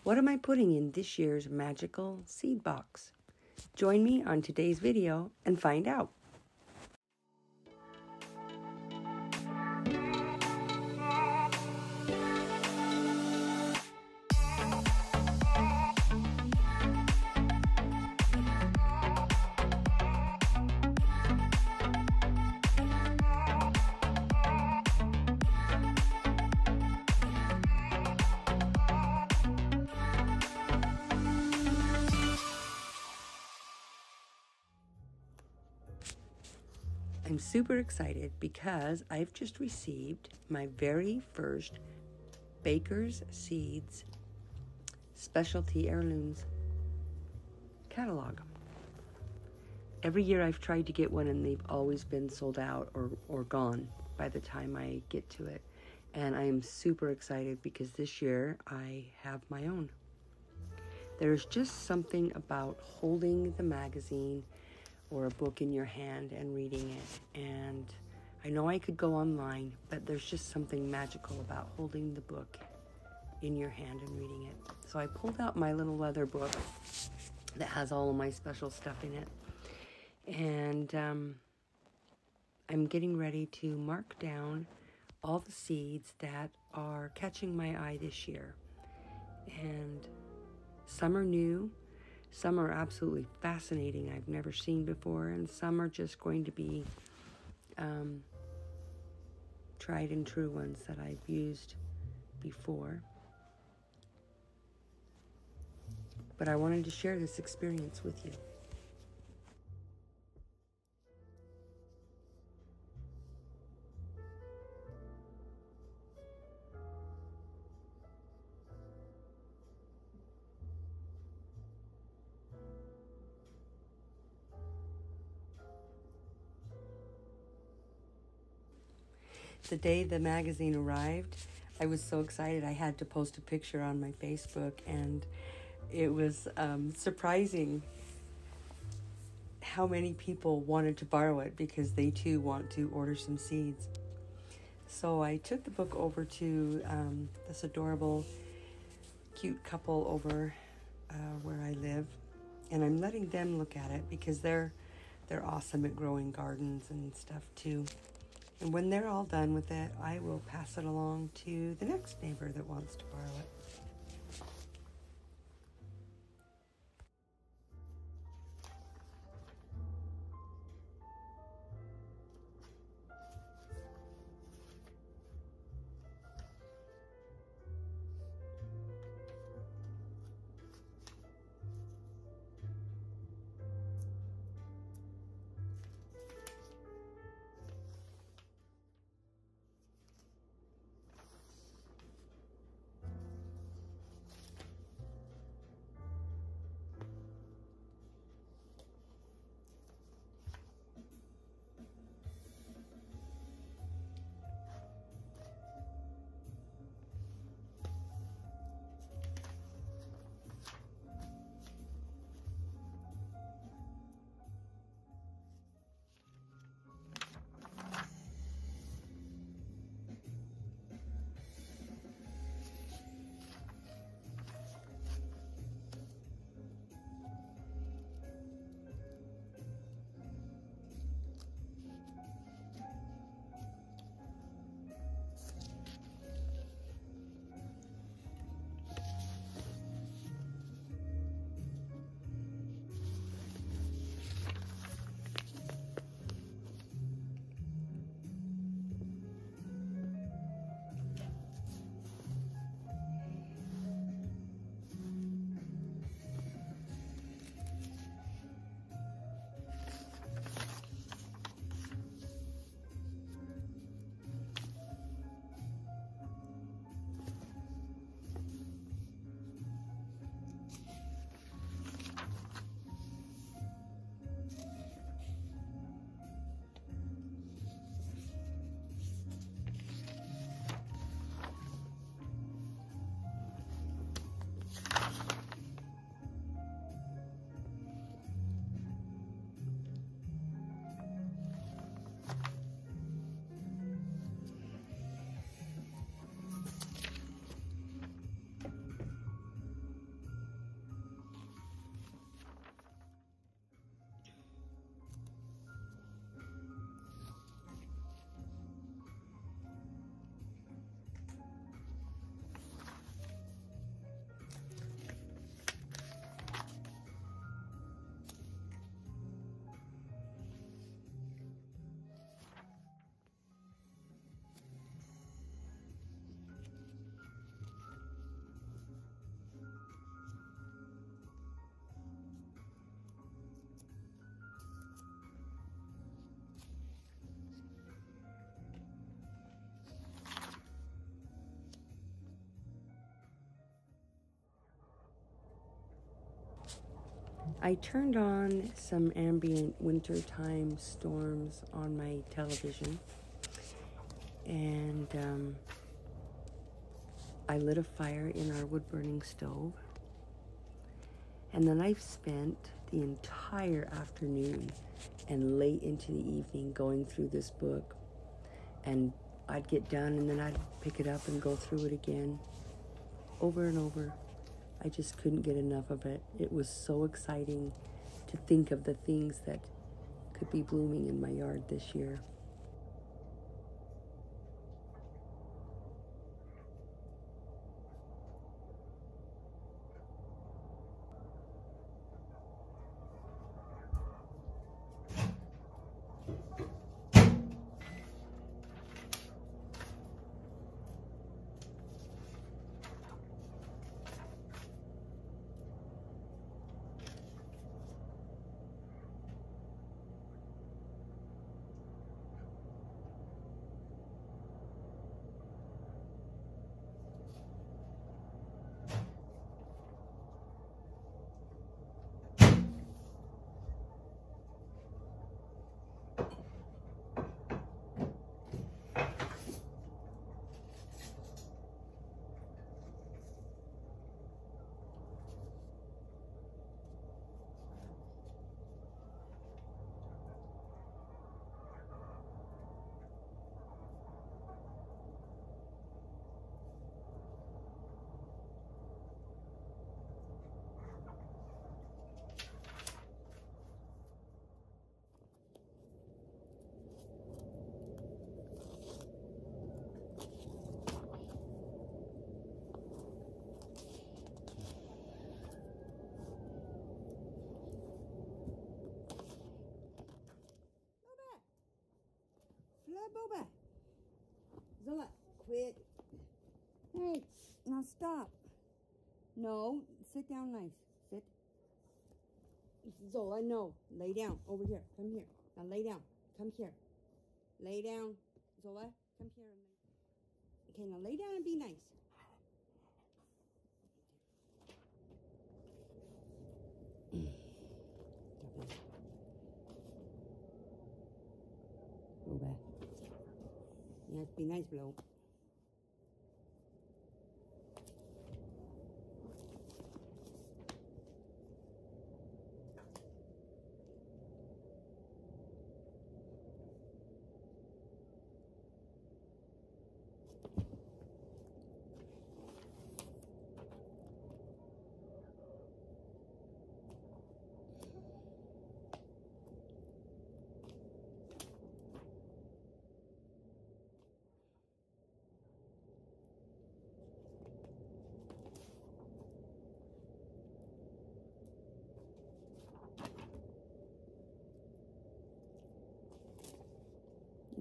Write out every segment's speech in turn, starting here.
What am I putting in this year's magical seed box? Join me on today's video and find out. I'm super excited because I've just received my very first Baker's Seeds Specialty Heirlooms catalog. Every year I've tried to get one and they've always been sold out or gone by the time I get to it. And I am super excited because this year I have my own. There's just something about holding the magazine or a book in your hand and reading it. And I know I could go online, but there's just something magical about holding the book in your hand and reading it. So I pulled out my little leather book that has all of my special stuff in it. And I'm getting ready to mark down all the seeds that are catching my eye this year. And some are new. Some are absolutely fascinating, I've never seen before, and some are just going to be tried and true ones that I've used before. But I wanted to share this experience with you. The day the magazine arrived, I was so excited I had to post a picture on my Facebook, and it was surprising how many people wanted to borrow it because they too want to order some seeds. So I took the book over to this adorable, cute couple over where I live, and I'm letting them look at it because they're awesome at growing gardens and stuff too. And when they're all done with it, I will pass it along to the next neighbor that wants to borrow it. I turned on some ambient wintertime storms on my television, and I lit a fire in our wood-burning stove. And then I've spent the entire afternoon and late into the evening going through this book. And I'd get done and then I'd pick it up and go through it again, over and over. I just couldn't get enough of it. It was so exciting to think of the things that could be blooming in my yard this year. Boba. Zola, quit. Hey, now stop. No, sit down nice. Sit. Zola, no. Lay down. Over here. Come here. Now lay down. Come here. Lay down. Zola, come here. Okay, now lay down and be nice. Boba. Yes, be nice, Blow.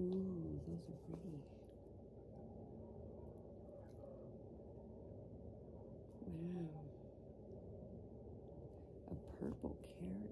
Ooh, those are pretty. Wow. A purple carrot.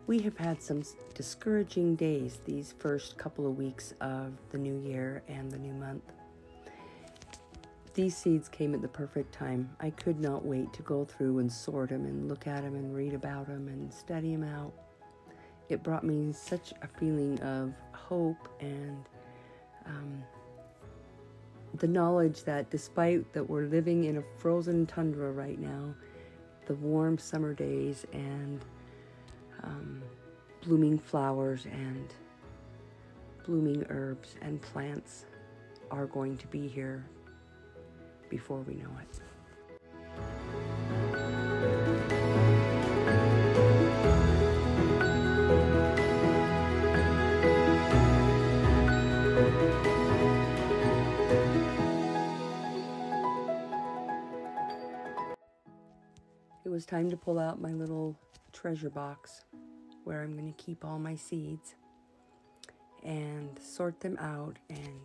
We have had some discouraging days these first couple of weeks of the new year and the new month. These seeds came at the perfect time. I could not wait to go through and sort them and look at them and read about them and study them out. It brought me such a feeling of hope and the knowledge that despite that we're living in a frozen tundra right now, the warm summer days and blooming flowers and blooming herbs and plants are going to be here before we know it. It was time to pull out my little treasure box where I'm going to keep all my seeds and sort them out and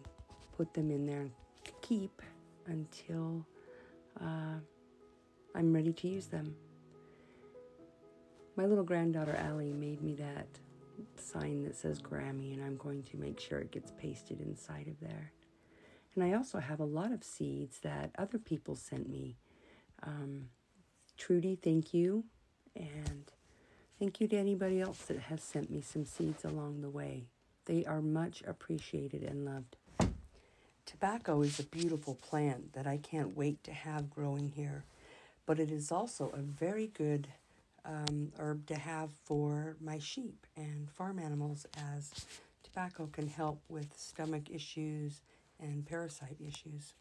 put them in there to keep until I'm ready to use them. My little granddaughter Allie made me that sign that says Grammy, and I'm going to make sure it gets pasted inside of there. And I also have a lot of seeds that other people sent me. Trudy, thank you, and thank you to anybody else that has sent me some seeds along the way. They are much appreciated and loved. Tobacco is a beautiful plant that I can't wait to have growing here, but it is also a very good herb to have for my sheep and farm animals, as tobacco can help with stomach issues and parasite issues.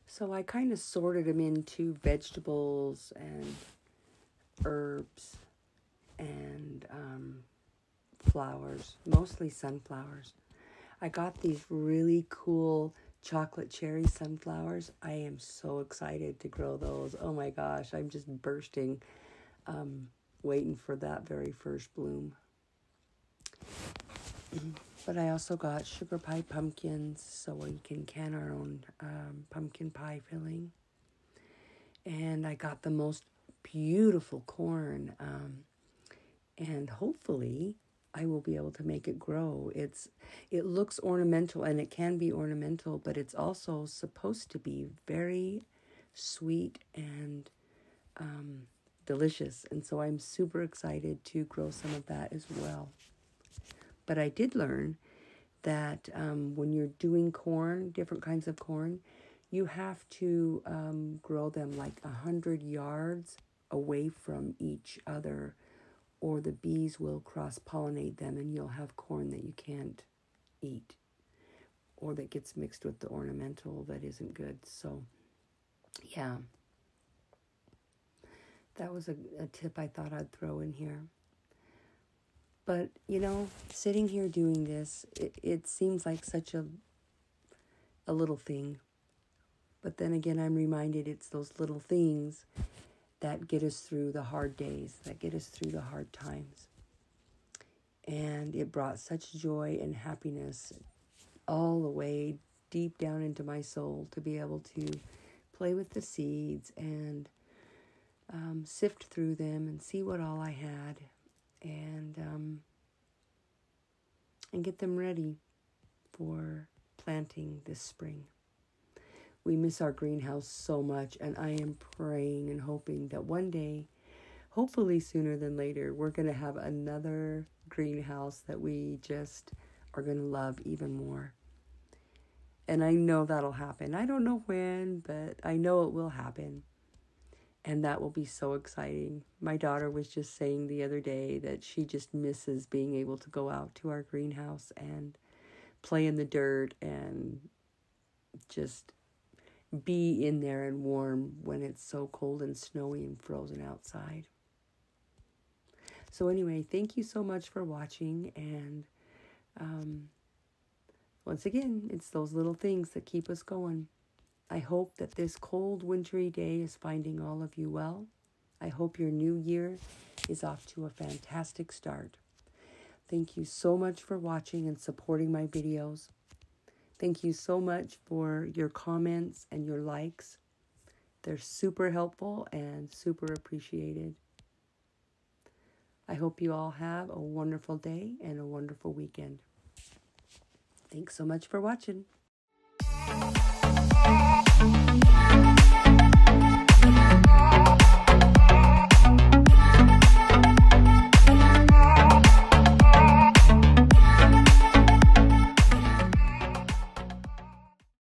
So I kind of sorted them into vegetables and herbs and flowers, mostly sunflowers. I got these really cool chocolate cherry sunflowers. I am so excited to grow those. Oh my gosh, I'm just bursting, waiting for that very first bloom. But I also got sugar pie pumpkins, so we can can our own pumpkin pie filling. And I got the most beautiful corn. And hopefully I will be able to make it grow. It looks ornamental, and it can be ornamental, but it's also supposed to be very sweet and delicious. And so I'm super excited to grow some of that as well. But I did learn that when you're doing corn, different kinds of corn, you have to grow them like 100 yards away from each other, or the bees will cross-pollinate them and you'll have corn that you can't eat, or that gets mixed with the ornamental that isn't good. So, yeah. That was a tip I thought I'd throw in here. But, you know, sitting here doing this, it seems like such a little thing. But then again, I'm reminded it's those little things that get us through the hard days, that get us through the hard times. And it brought such joy and happiness all the way deep down into my soul to be able to play with the seeds and sift through them and see what all I had, and get them ready for planting this spring. We miss our greenhouse so much, and I am praying and hoping that one day, hopefully sooner than later, we're going to have another greenhouse that we just are going to love even more. And I know that'll happen. I don't know when, but I know it will happen. And that will be so exciting. My daughter was just saying the other day that she just misses being able to go out to our greenhouse and play in the dirt and just be in there and warm when it's so cold and snowy and frozen outside. So anyway, thank you so much for watching. And once again, it's those little things that keep us going. I hope that this cold, wintry day is finding all of you well. I hope your new year is off to a fantastic start. Thank you so much for watching and supporting my videos. Thank you so much for your comments and your likes. They're super helpful and super appreciated. I hope you all have a wonderful day and a wonderful weekend. Thanks so much for watching.